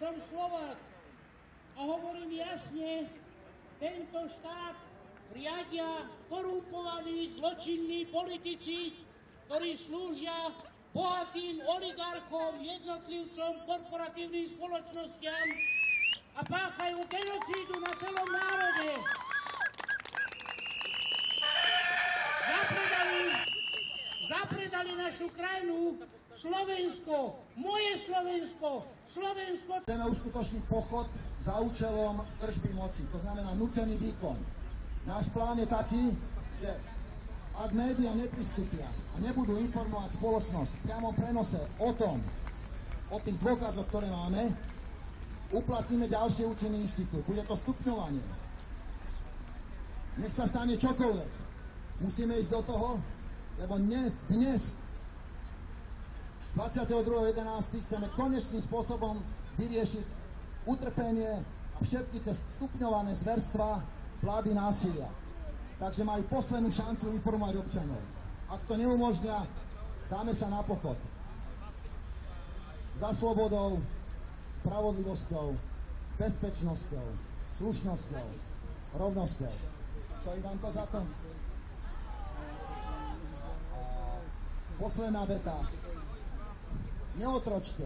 som Slovák a hovorím jasne, tento štát riadia skorumpovaní, zločinní politici, ktorí slúžia bohatým oligarchom, jednotlivcom, korporatívnym spoločnostiam a páchajú genocídu na celom národe. Zapredali našu krajinu, Slovensko, moje Slovensko, Slovensko. Chceme uskutočniť pochod za účelom držby moci, to znamená nútený výkon. Náš plán je taký, že ak médiá nepristúpia a nebudú informovať spoločnosť v priamom prenose o tých dôkazoch, ktoré máme, uplatníme ďalšie účinný inštitút. Bude to stupňovanie. Nech sa stane čokoľvek. Musíme ísť do toho, lebo dnes 22.11. chceme konečným spôsobom vyriešiť utrpenie a všetky tie stupňované zverstvá vlády násilia. Takže majú poslednú šancu informovať občanov. Ak to neumožnia, dáme sa na pochod. Za slobodou, spravodlivosťou, bezpečnosťou, slušnosťou, rovnosťou. Stojí vám to za to? Posledná veta. Neotročte.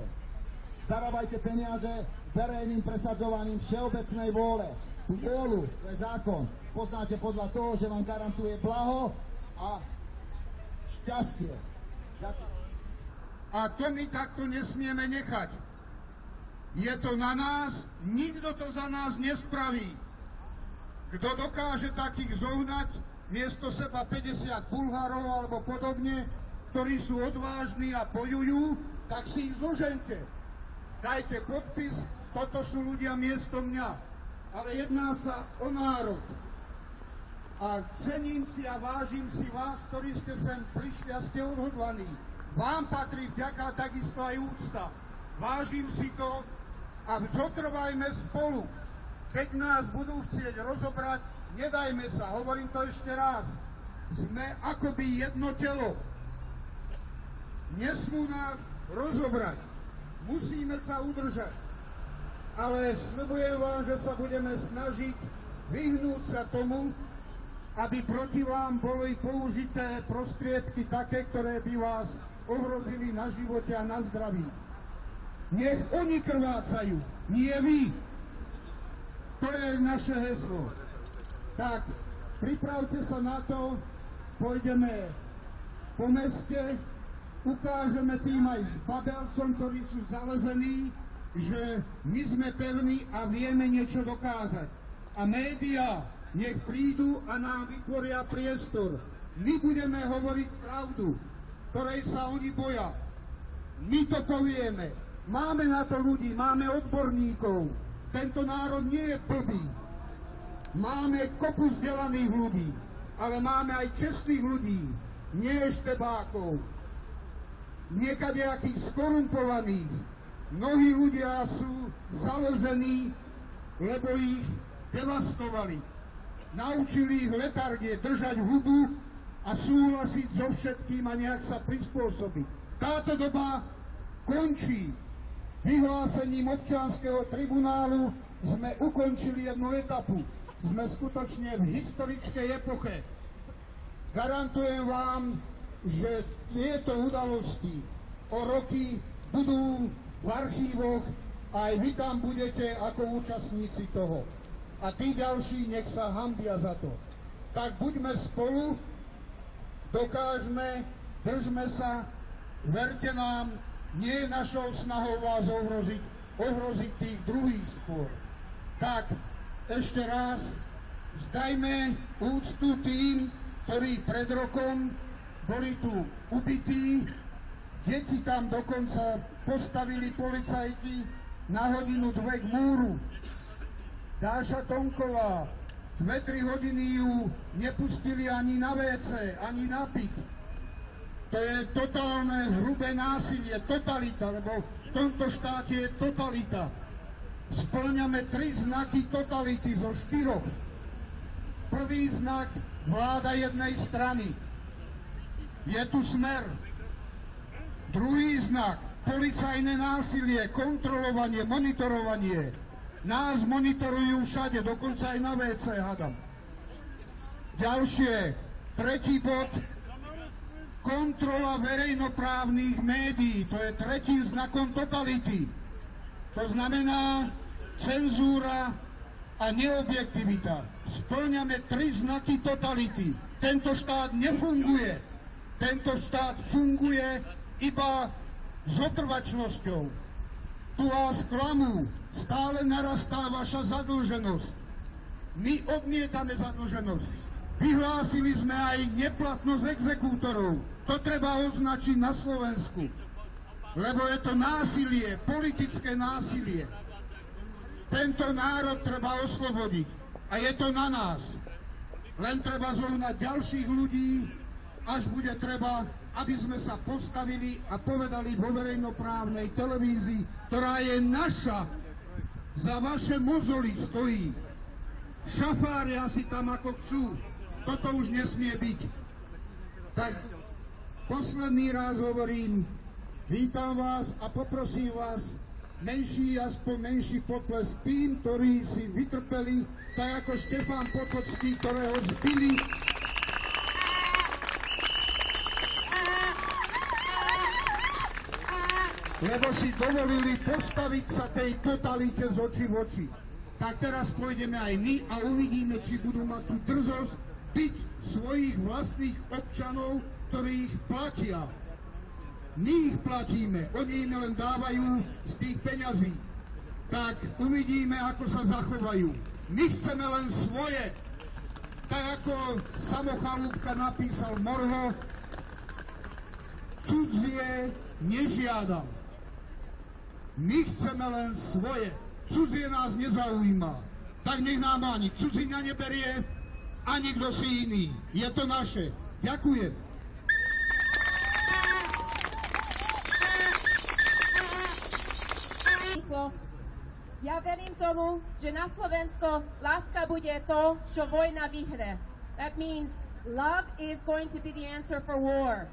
Zarábajte peniaze verejným presadzovaním všeobecnej vôle. Tú vôľu, to je zákon. Poznáte podľa toho, že vám garantuje blaho a šťastie. A to my takto nesmieme nechať. Je to na nás, nikto to za nás nespraví. Kto dokáže takých zohnať, miesto seba 50 Bulharov alebo podobne, ktorí sú odvážni a bojujú, tak si ich zožente. Dajte podpis, toto sú ľudia miesto mňa. Ale jedná sa o národ. A cením si a vážim si vás, ktorí ste sem prišli a ste odhodlaní. Vám patrí vďaka, takisto aj úcta. Vážim si to a zotrvajme spolu. Keď nás budú chcieť rozobrať, nedajme sa, hovorím to ešte raz. Sme akoby jedno telo. Nesmú nás rozobrať. Musíme sa udržať. Ale sľubujem vám, že sa budeme snažiť vyhnúť sa tomu, aby proti vám boli použité prostriedky také, ktoré by vás ohrozili na živote a na zdraví. Nech oni krvácajú, nie vy. To je naše heslo. Tak, pripravte sa na to, pôjdeme po meste, ukážeme tým aj babelcom, ktorí sú zalezení, že my sme pevní a vieme niečo dokázať. A médiá nech prídu a nám vytvoria priestor. My budeme hovoriť pravdu, ktorej sa oni boja. My to povieme. Máme na to ľudí, máme odborníkov. Tento národ nie je blbý. Máme kopu vzdelaných ľudí, ale máme aj čestných ľudí, nie eštebákov, niekadijakých skorumpovaných. Mnohí ľudia sú zalezení, lebo ich devastovali. Naučili ich letargie, držať hubu a súhlasiť so všetkým a nejak sa prispôsobiť. Táto doba končí. Vyhlásením občianskeho tribunálu sme ukončili jednu etapu. Sme skutočne v historickej epoche. Garantujem vám, že tieto udalosti o roky budú v archívoch a aj vy tam budete ako účastníci toho. A tí ďalší nech sa hanbia za to. Tak buďme spolu, dokážme, držme sa, verte nám, nie je našou snahou vás ohroziť tých druhých skôr. Tak, ešte raz, vzdajme úctu tým, ktorí pred rokom boli tu ubití, deti tam dokonca postavili policajti na hodinu dve k múru. Dáša Tonková, 2-3 hodiny ju nepustili ani na WC, ani na pik. To je totálne hrubé násilie, totalita, lebo v tomto štáte je totalita. Spĺňame 3 znaky totality zo 4. Prvý znak, vláda jednej strany. Je tu Smer. Druhý znak, policajné násilie, kontrolovanie, monitorovanie. Nás monitorujú všade, dokonca aj na WC, hádam. Ďalšie, tretí bod, kontrola verejnoprávnych médií. To je tretím znakom totality. To znamená cenzúra a neobjektivita. Spĺňame 3 znaky totality. Tento štát nefunguje. Tento štát funguje iba s otrvačnosťou. Tu vás klamú. Stále narastá vaša zadlženosť. My odmietame zadlženosť. Vyhlásili sme aj neplatnosť exekútorov. To treba označiť na Slovensku. Lebo je to násilie, politické násilie. Tento národ treba oslobodiť. A je to na nás. Len treba zohnať ďalších ľudí, až bude treba, aby sme sa postavili a povedali vo verejnoprávnej televízii, ktorá je naša, za vaše mozoly stojí. Šafária si tam ako chcú. Toto už nesmie byť. Tak posledný raz hovorím, vítam vás a poprosím vás aspoň menší potlesk tým, ktorí si vytrpeli, tak ako Štefán Potocký, ktorého zbili. Lebo si dovolili postaviť sa tej totalite z očí v oči. Tak teraz pôjdeme aj my a uvidíme, či budú mať tú drzosť byť svojich vlastných občanov, ktorí ich platia. My ich platíme, oni im len dávajú z tých peňazí. Tak uvidíme, ako sa zachovajú. My chceme len svoje. Tak ako Samochalúbka napísal Morho, cudzie nežiadam. My chceme len svoje. Cudzie nás nezaujíma. Tak nech nám ani cudzina neberie, ani kto si iný. Je to naše. Ďakujem. Ja verím tomu, že na Slovensko láska bude to, čo vojna vyhre. That means love is going to be the answer for war.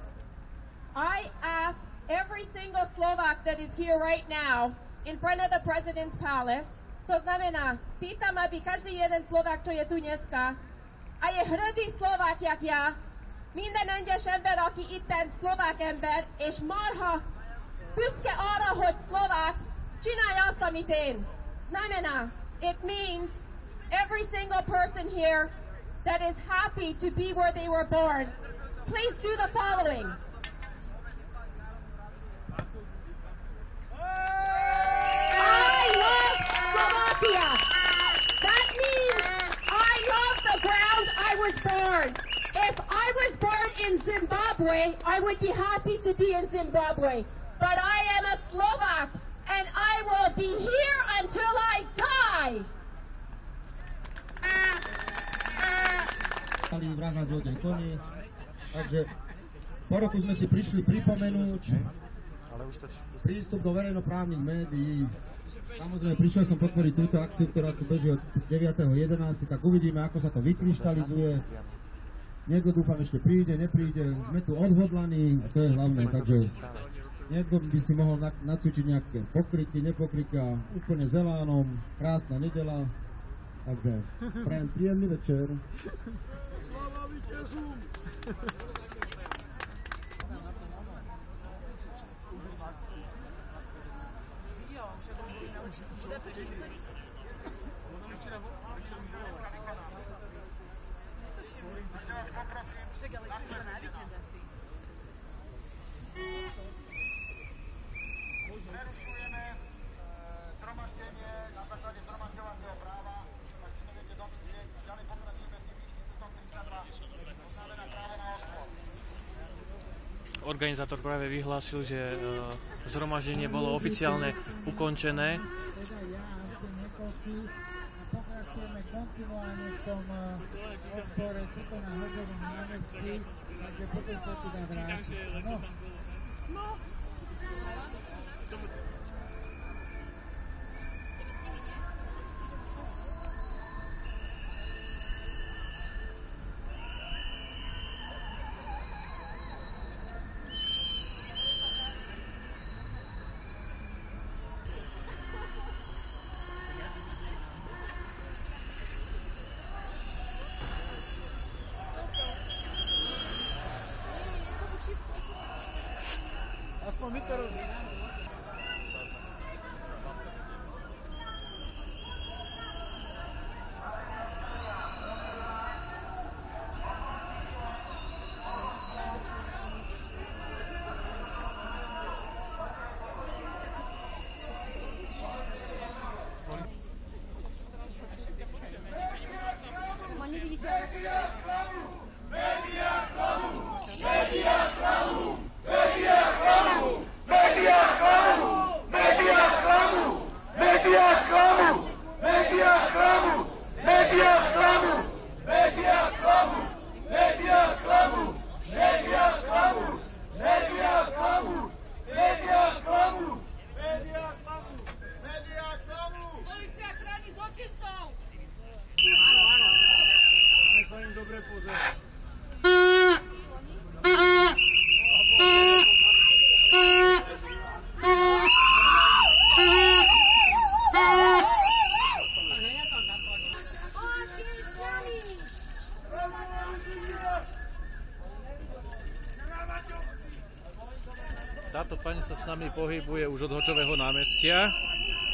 I ask every single Slovak that is here right now in front of the President's Palace, to znamená, pýtam, aby každý jeden Slovák, čo je tu dneska, a je hrdý Slovák, jak ja, minden egyes ember, aki itten szlovák ember, és marha büszke arra, hogy szlovák, csinálja azt, amit én. Znamená, it means every single person here that is happy to be where they were born. Please do the following. I love Slovakia. That means I love the ground I was born. If I was born in Zimbabwe, I would be happy to be in Zimbabwe. But I am a Slovak, and I will be here until I die. Vraha zlodej koniec. Takže po roku sme si prišli pripomenúť prístup do verejnoprávnych médií. Samozrejme, prišiel som podporiť túto akciu, ktorá tu beží od 9.11. Tak uvidíme, ako sa to vykryštalizuje. Niekto dúfam ešte príde, nepríde. Sme tu odhodlaní, to je hlavné. Takže niekto by si mohol nacvičiť nejaké pokryky, nepokryky a úplne zelánom. Krásna nedeľa. Takže prajem príjemný večer. Slava víťazom! Prerušujeme zhromaždenie na základe zhromažďovacieho práva, tak si neviete domyslieť, ďalej pokračujeme tým inštitútom 32, to znamená právo na odchod. Organizátor práve vyhlásil, že zhromaždenie bolo oficiálne ukončené. Teda ja a ešte niekoľký a pokračujeme kontinuálne v tom odpore tuto na Hoďovom námestí, takže potom sa tu dá vrátiť. No. my to robíme. Táto pani sa s nami pohybuje už od Hočového námestia,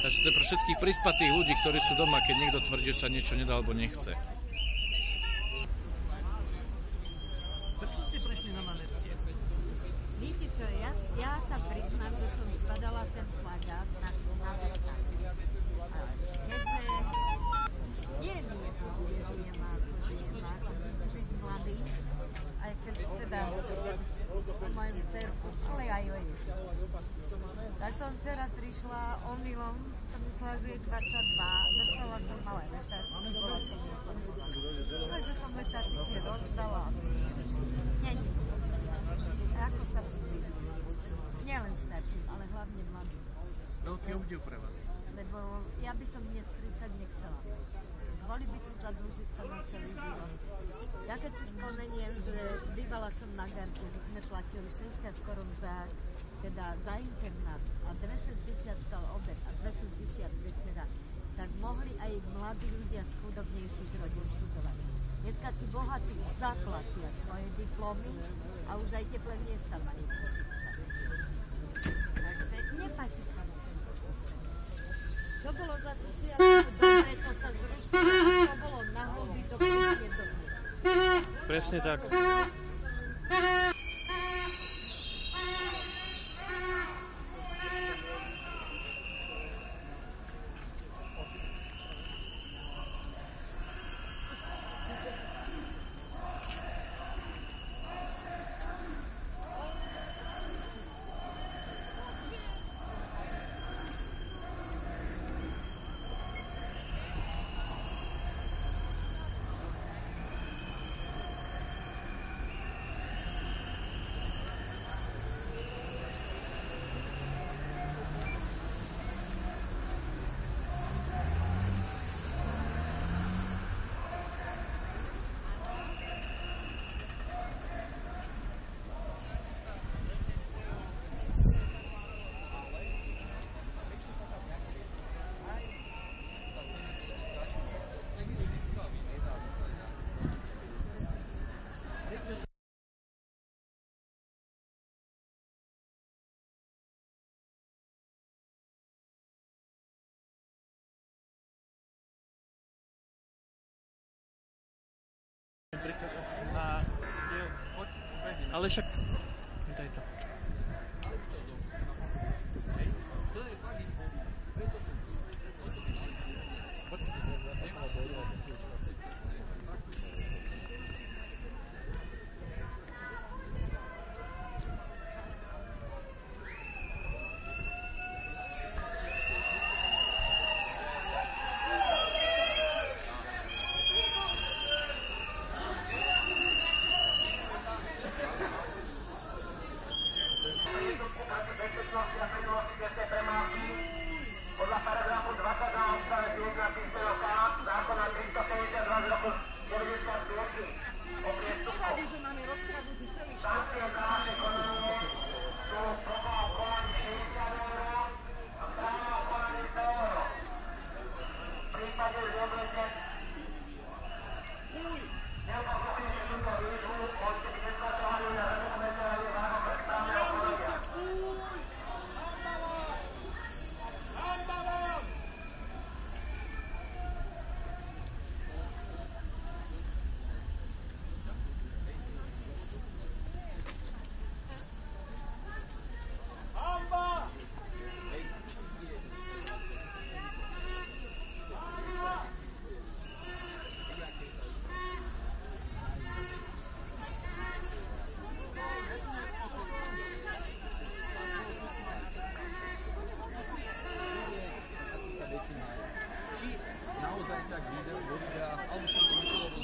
takže to je pre všetkých prispatých ľudí, ktorí sú doma, keď niekto tvrdí, že sa niečo nedá alebo nechce. Prečo ste prišli na námestie? Víte čo, ja sa priznám, že som skladala ten plagát na zastávku. Keďže nie je mi jedno, že žijem ako žiť mladý, aj keď teda moju dcerku, ale aj o jej. Tak som včera prišla omylom, som myslela, že je 22, dostala som malé letáčky, bola som informovaná. Takže som letáčiky rozdala. Nie. Ako sa to žije? Nielen starším, ale hlavne mladým. Veľký obdiv pre vás. Lebo ja by som dnes 30 nechcela. Boli by tu zadlžiť sa na celý život. Ja keď si spomeniem, že bývala som na Garte, že sme platili 60 korún za internát a 2,60 stal obed a 2,60 večera, tak mohli aj mladí ľudia z chudobnejších rodín študovať. Dneska si bohatí zaplatia svoje diplomy a už aj teplé miesta majú chystané. Takže nepáči sa mi tento systém. Čo bolo za sociálne dobre, to sa zrušilo, a čo bolo na hloby, to príde do miesta. Presne tak. Prichádzať na cieľ, poď, behni. Ale však... Daj to. si nájde. Či naozaj tak vo videách, alebo čo to myšlo vo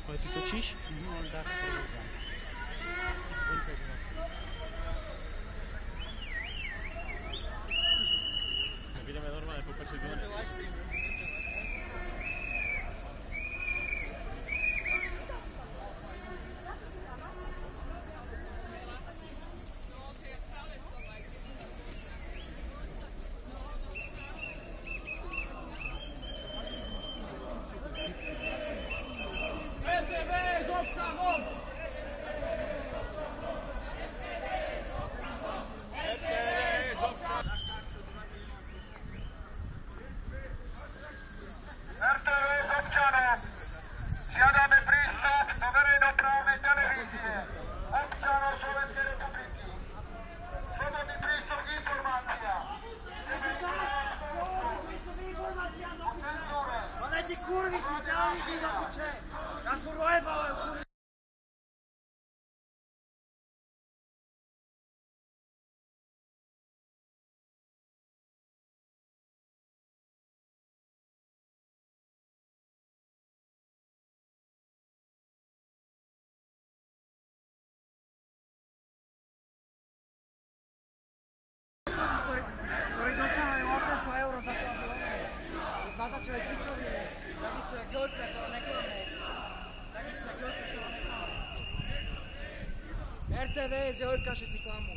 Ale ty točíš? No, tak Budeme normálne pokračovať. Ktorí dostávajú 800 eur za to, natáčajú pičoviny, takisto je Gilka, ktorá neklame. Takisto je Gilka, ktorá neklame. RTVS, Jojka, všetci klamú.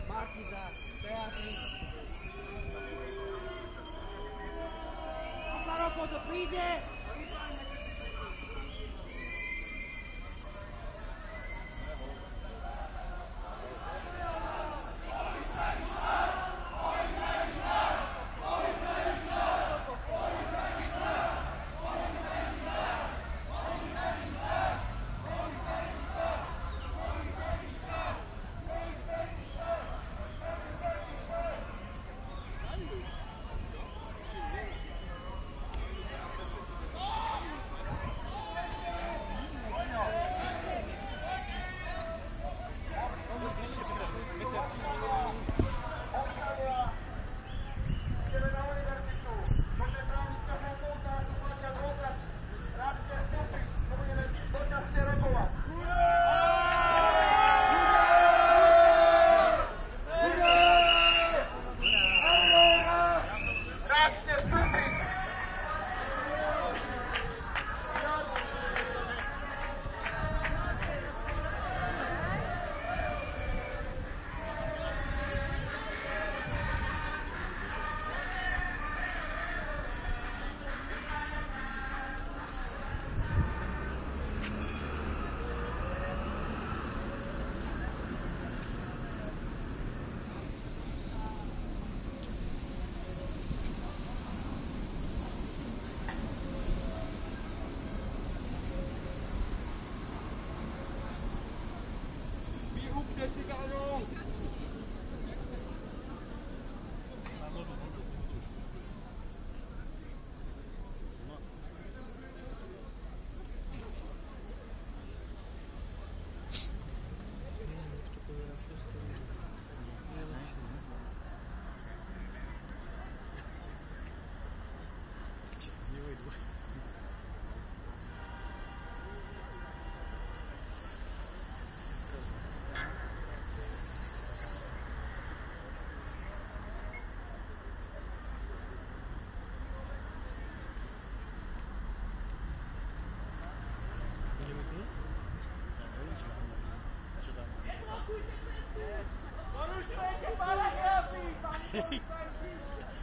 Markiza, Teatry. A pár rokov to príde.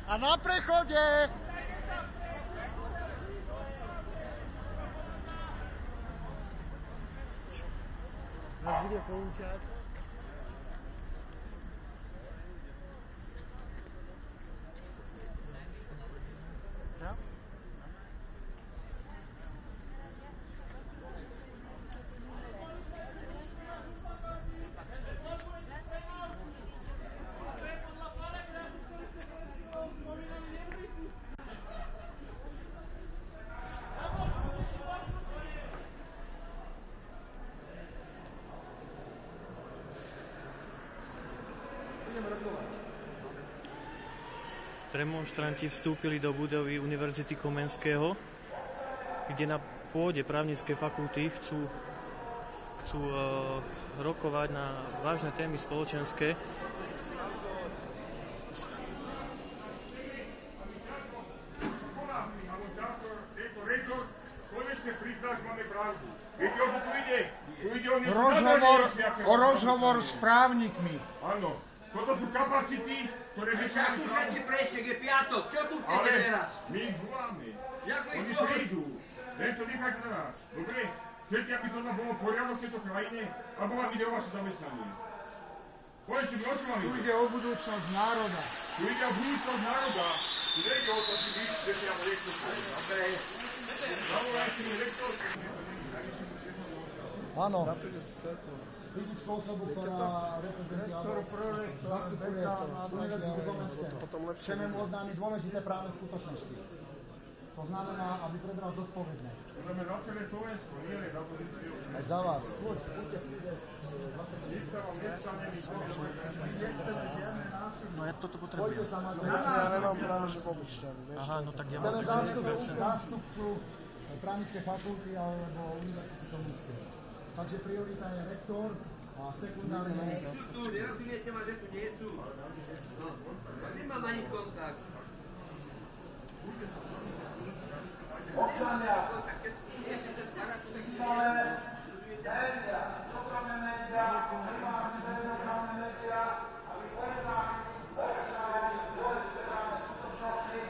A na prechode! Nás bude poučať. Čo? Demonštranti vstúpili do budovy Univerzity Komenského, kde na pôde právnickej fakulty chcú rokovať na vážne témy spoločenské. Rozhovor s právnikmi. Áno, toto sú kapacity, ktoré by sa tu všetci preček, je piatok, čo tu chcete teraz? My ich zvoláme. Oni prídu. Len to nechajte na nás. Dobre? Chcete, aby to bolo poriadok v tejto krajine? Alebo vám ide o vaše zamestnanie? Povedzte mi, o čo vám ide? Tu ide o budúcnosť národa. Tu ide o budúcnosť národa. Tu nejde o to, či vy ste priamo rektorku. Dobre. Zavolajte mi rektorku. Áno. Fyzickú osobu, ktorá reprezentuje alebo zastupuje Univerzitu Komenského. Chceme mu oznámiť dôležité právne skutočnosti. To znamená, aby prebral zodpovednosť. To znamená na celé Slovensko, nie len za pozíciu. Aj za vás. Poďte. Nič sa vám nestane, No ja toto potrebujem. Ja nemám práve, že pobyšťan. Aha, no tak ja chceme mám zástupcu právnickej fakulty alebo univerzity komunistickej. Takže priorita je rektor a sekundárne... Tu, nerozumiete ma, že tu nie sú. No, nemám ani kontakt. Občania, festivále, média, súkromné média, primárne verejnoprávne média, aby porovnali dôležité právne skutočnosti,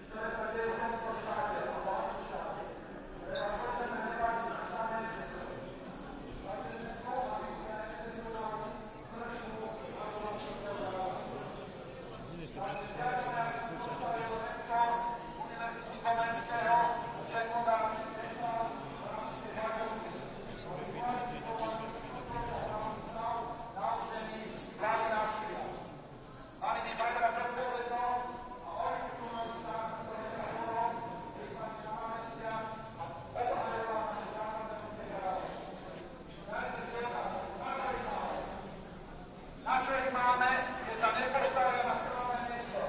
ktoré sa dejú v tomto štáte, v tomto štáte. Treba prosíme nebáť na štáte, aby sme to, aby sme nedodávali trošku a to nám to treba. Komenského, sekundárny centrál, na území práve násilia. Mali by prebrať zodpovednosť a orientovať sa ktoré prehovorom, prípadne na námestia a obhajovať naše základné práva. Dajte si otázku, na čo ich máme, keď sa nepostavia na správne miesto?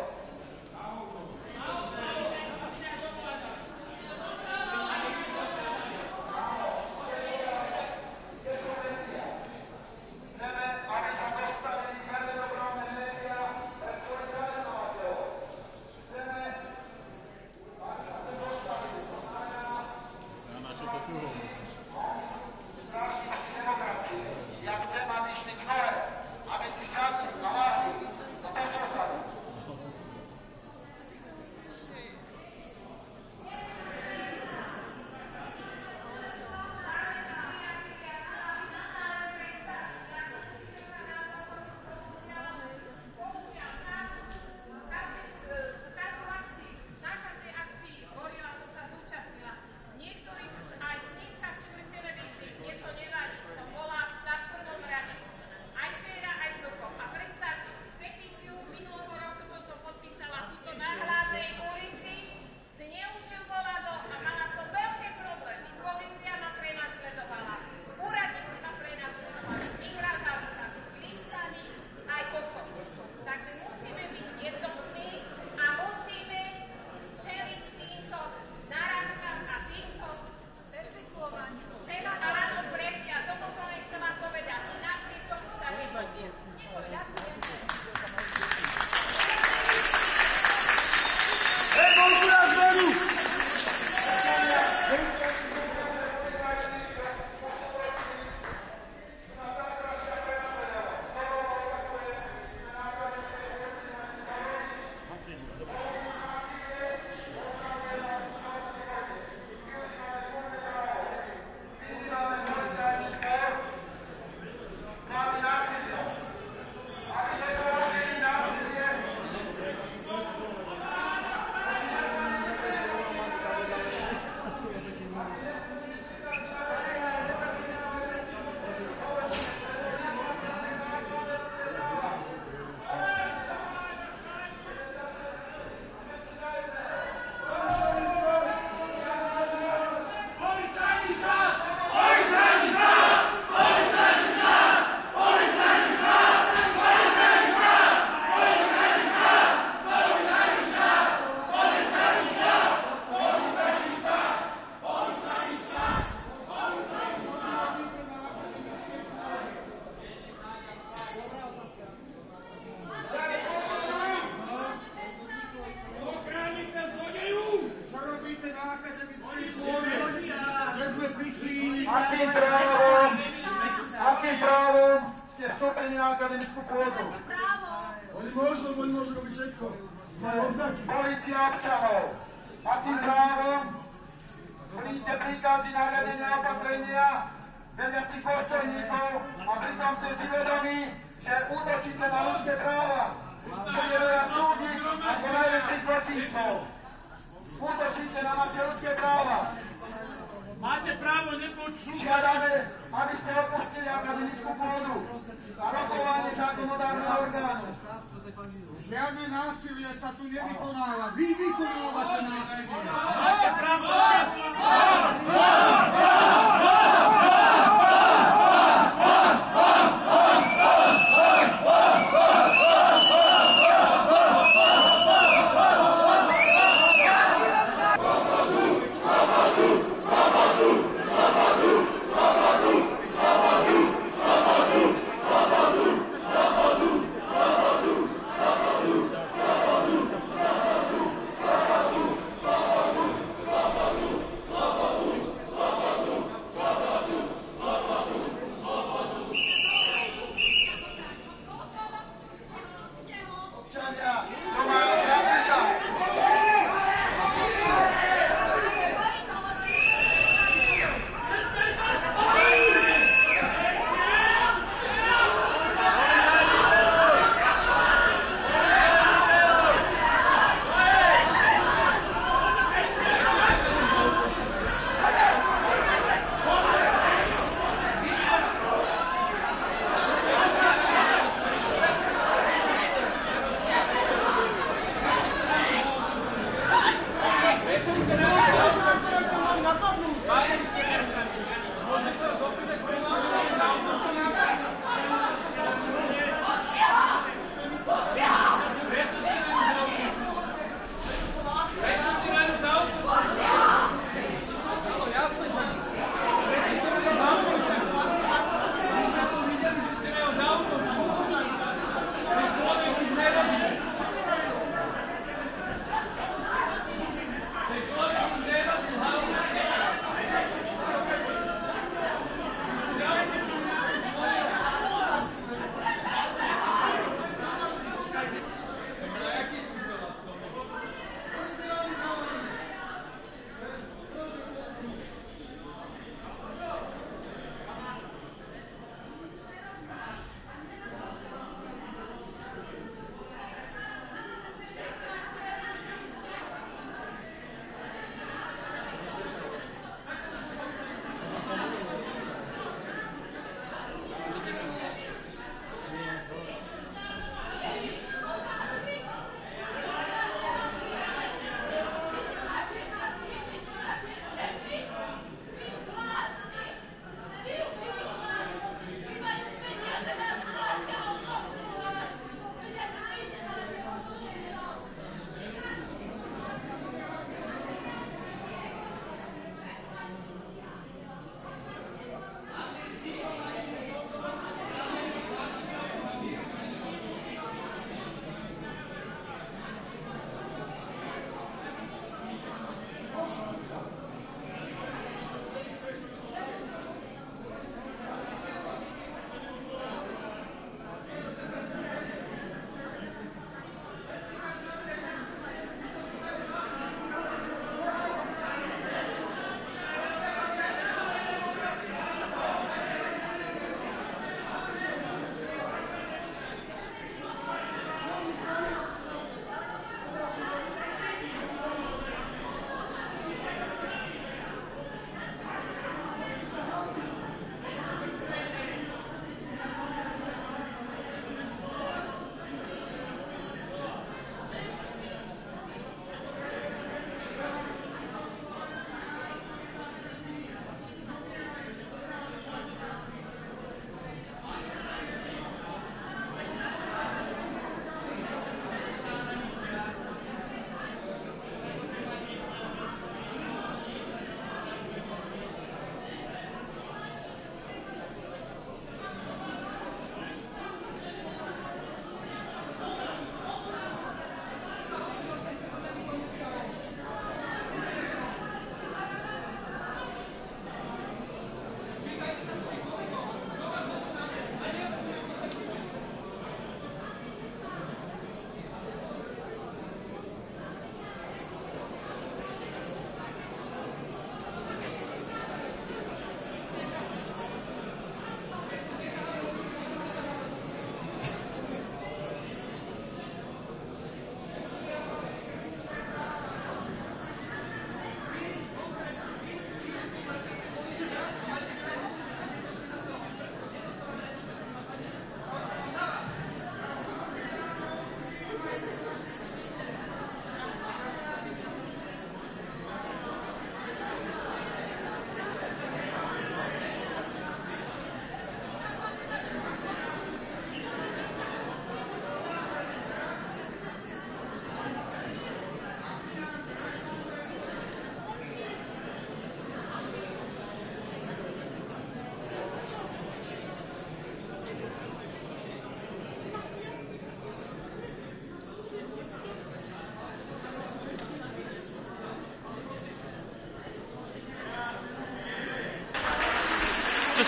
Akým právom ste vstúpení na akademickú pôdu? Oni môžu robiť všetko. Polícia občanov. Akým právom plníte príkazy, nariadenia a opatrenia vediacich postojníkov a pritom ste si vedomí, že útočíte na ľudské práva, že je veľa súdiť ako najväčších zločincov. Útočíte na naše ľudské práva. Máte právo nepočúvať. Žiadame, aby ste opustili akademickú pôdu a rokovanie zákonodárneho orgánu. Žiadne násilie sa tu nevykonáva. Vy vykonávate násilie. Máte pravdu.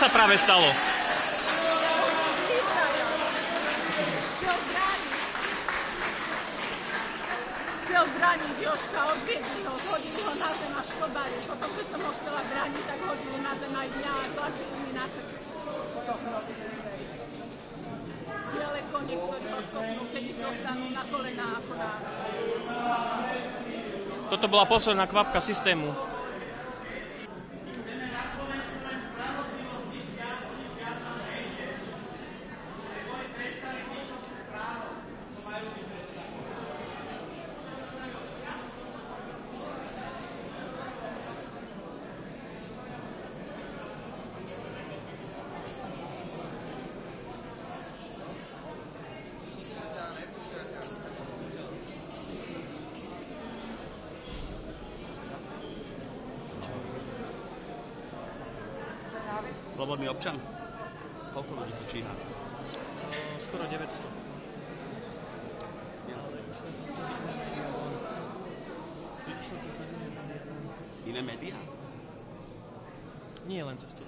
sa práve stalo? Chcel brániť Jožka, odviedli ho, hodili ho na zem a škobali. Potom, keď som ho chcela brániť, tak hodili na zem aj mňa a tlačili mi na krk. Biele kone, ktorí odkopnú, keď ich dostanú na kolená ako nás. Toto bola posledná kvapka systému. Slobodný občan? Koľko ľudí to číha? Skoro 900. Iné médiá? Nie len cez to.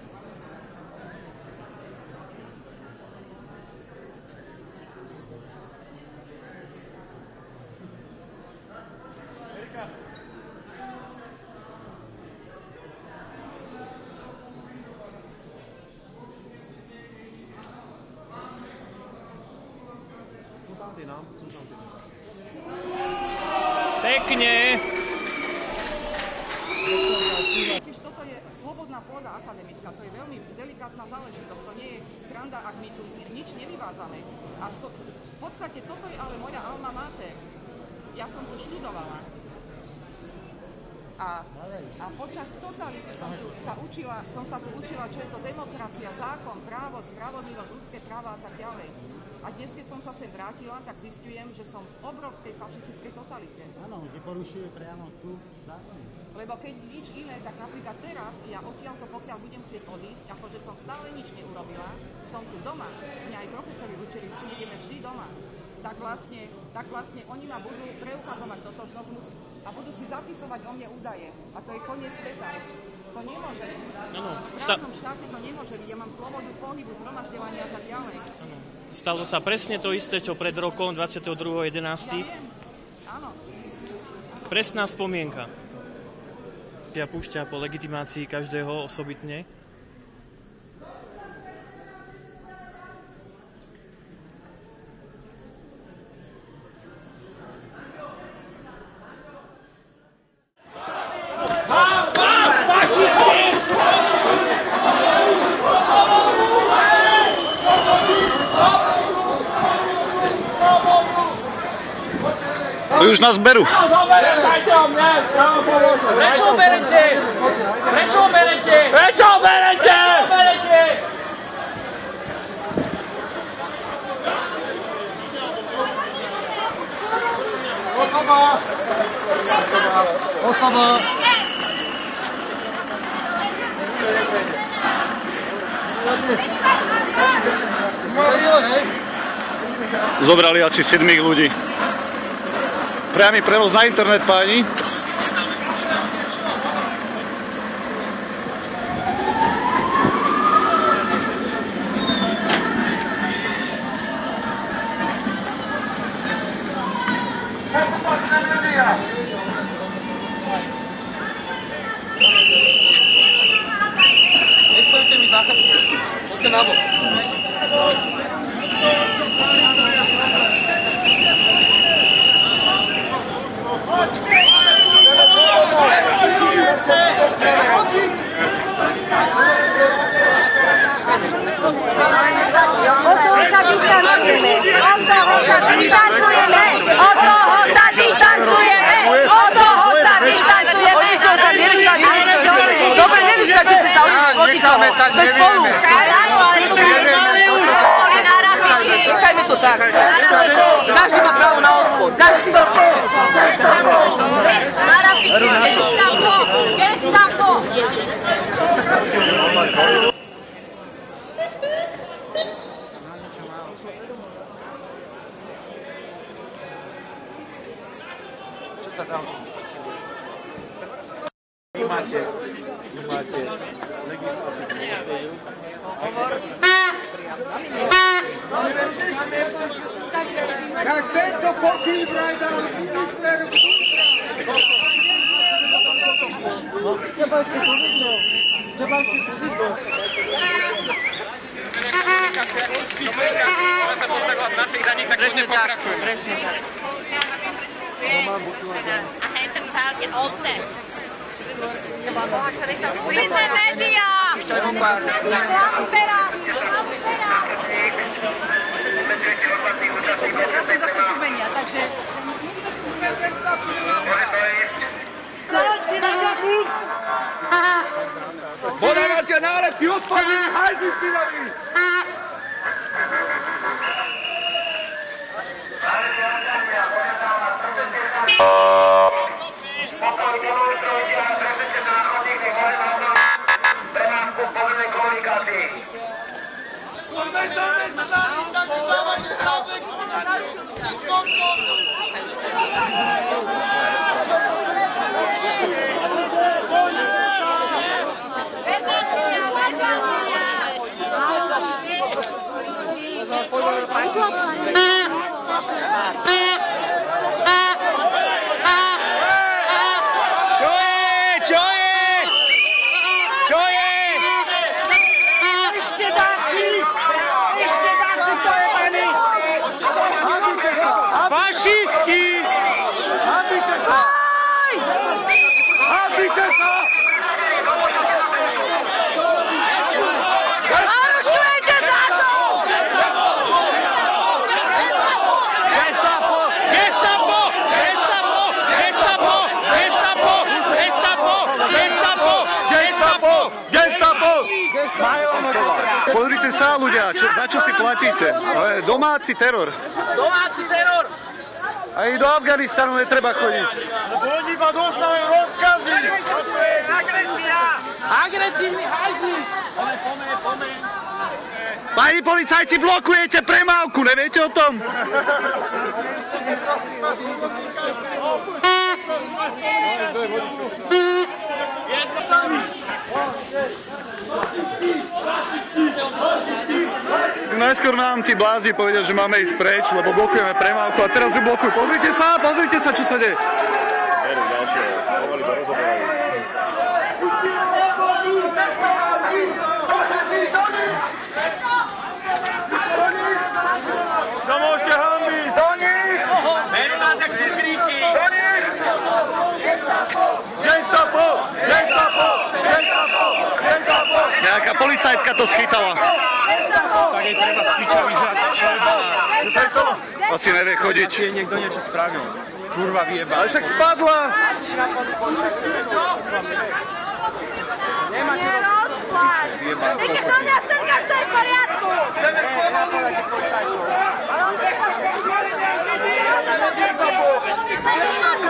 Pekne! Toto je slobodná pôda akademická, to je veľmi delikátna záležitosť, to nie je sranda, ak my tu nič nevyvádzame. A v podstate toto je ale moja alma mater. Ja som tu študovala. A počas totality som sa tu učila, čo je to demokracia, zákon, právo, spravodlivosť, ľudské práva a tak ďalej. A dnes, keď som sa sem vrátila, tak zistujem, že som v obrovskej fašistickej totalite. Áno, že porušuje priamo tu zákon. Lebo keď nič iné, tak napríklad teraz, ja odtiaľto, pokiaľ budem chcieť odísť, akože som stále nič neurobila, som tu doma. Mňa aj profesori učili, tu ideme vždy doma. Tak vlastne oni ma budú preukazovať totožnosť a budú si zapisovať o mne údaje. A to je koniec sveta. To nemôže. V právnom štáte to nemôže byť. Ja mám slobodu pohybu, zhromažďovania a tak ďalej. Stalo sa presne to isté, čo pred rokom 22.11. Presná spomienka. Ja púšťa po legitimácii každého osobitne. Už nás berú. Prečo berete? Prečo berete? Prečo berete? Osoba! Osoba! Zobrali asi 7 ľudí. Priamy prenos na internet, páni. Nestojíte mi za chrbtom. Poďte na bok. Od toho sa dištancujeme. Od toho sa dištancujeme. Od toho sa dištancujeme. Od toho sa dištancujeme. Od ničoho sa nedištancujeme. Dobre, nedištancujte sa od ničoho. Sme spolu. Nechajme to tak. Každý má právo na odpor. Každý má právo. Na rafiči, kde si tam to? máte legislatívnu. Tak tento pokyn vraj dal minister Trzeba jeszcze to widno. Presne tak. A hej, ten pálke ovce. Vidme média! Podávate nálepky odpadní, hajzli špinaví! Pozrite sa, ľudia, za čo si platíte? Domáci teror. Domáci teror! Aj do Afganistanu netreba chodiť. Lebo oni iba dostávajú rozkazy! To je agresia! Agresívny hajzli! Pome. Pani policajci, blokujete premávku, neviete o tom? Najskôr nám tí blázni povedia, že máme ísť preč, lebo blokujeme premávku a teraz ju blokujú. Pozrite sa, čo sa deje. Ďalšie, pomaly to rozoberajú. Čo môžete hanbiť? Do nich! Berú nás jak cukríky! Do nich! Gestapo! Nejaká policajtka to schytala. Tak jej treba pičovi žrať. Asi nevie chodiť. Asi niekto niečo spravil. Kurva vyjeba. Ale však spadla! Nemáte rozplať! Viete, do mňa strkaš, to je v poriadku!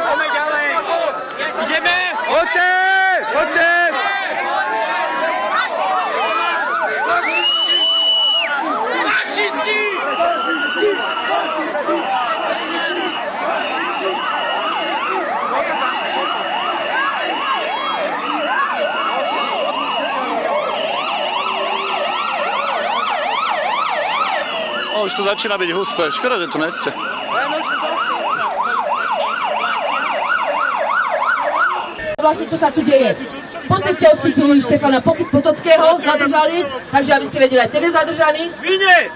Poďme ďalej! Ideme! Poďte! Fašisti! Už to začína byť husté. Škoda, že tu nie ste. Vlastne, čo sa tu deje. Po ceste odchytili Štefana Potockého, zadržali, takže aby ste vedeli, aj ten je zadržaný. Svine!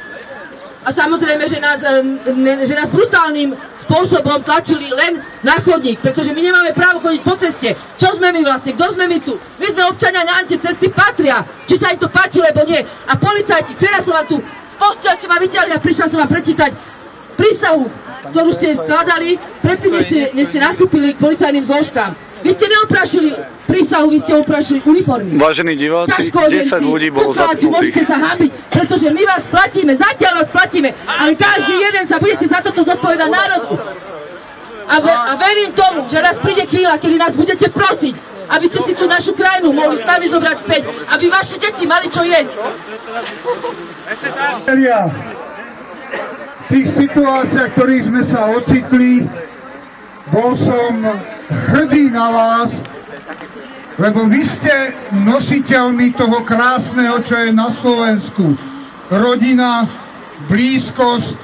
A samozrejme, že nás brutálnym spôsobom tlačili len na chodník, pretože my nemáme právo chodiť po ceste. Čo sme my vlastne? Kto sme my tu? My sme občania na anticesty patria. Či sa im to páči, lebo nie. A policajti, včera som vám tu z postele ste ma vyťahli a prišla som vám prečítať prísahu, ktorú ste skladali predtým, než ste nastúpili k policajným zložkám. Vy ste neoprašili prísahu, vy ste oprašili uniformy. Vážení diváci, 10 ľudí bolo zatknutých. Môžete sa hábiť, pretože my vás platíme, zatiaľ vás platíme, ale každý jeden sa budete za toto zodpovedať národu. A verím tomu, že raz príde chvíľa, kedy nás budete prosiť, aby ste si tú našu krajinu mohli s nami zobrať späť, aby vaše deti mali čo jesť. V tých situáciách, v ktorých sme sa ocitli, bol som hrdý na vás, lebo vy ste nositeľmi toho krásneho, čo je na Slovensku. Rodina, blízkosť,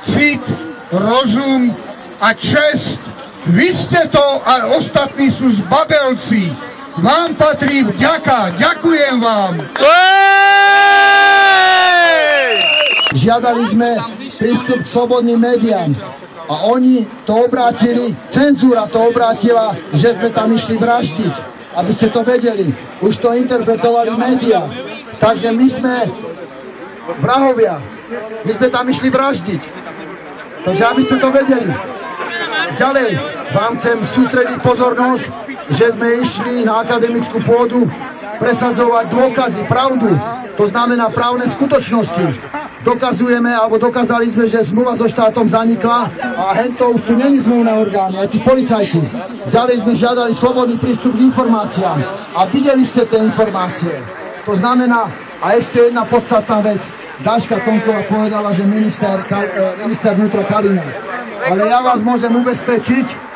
cit, rozum a česť. Vy ste to a ostatní sú zbabelci. Vám patrí vďaka. Ďakujem vám. Žiadali sme prístup k slobodným médiám a oni to obrátili, cenzúra to obrátila, že sme tam išli vraždiť. Aby ste to vedeli, už to interpretovali médiá. Takže my sme vrahovia, my sme tam išli vraždiť. Takže aby ste to vedeli. Ďalej vám chcem sústrediť pozornosť, že sme išli na akademickú pôdu presadzovať dôkazy, pravdu, to znamená právne skutočnosti. Dokazujeme, alebo dokázali sme, že zmluva so štátom zanikla a hento už tu není zmluvné orgány, aj tí policajti. Ďalej sme žiadali slobodný prístup k informáciám a videli ste tie informácie. To znamená, a ešte jedna podstatná vec, Dáška Tonková povedala, že minister vnútra Kalina. Ale ja vás môžem ubezpečiť,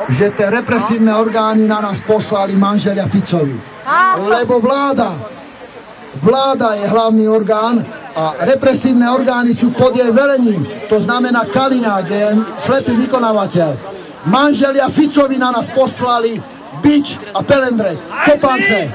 že tie represívne orgány na nás poslali manželia Ficovi. Lebo vláda je hlavný orgán a represívne orgány sú pod jej velením. To znamená Kalina, kde je slepý vykonávateľ. Manželia Ficovi na nás poslali bič a pelendre, kopance.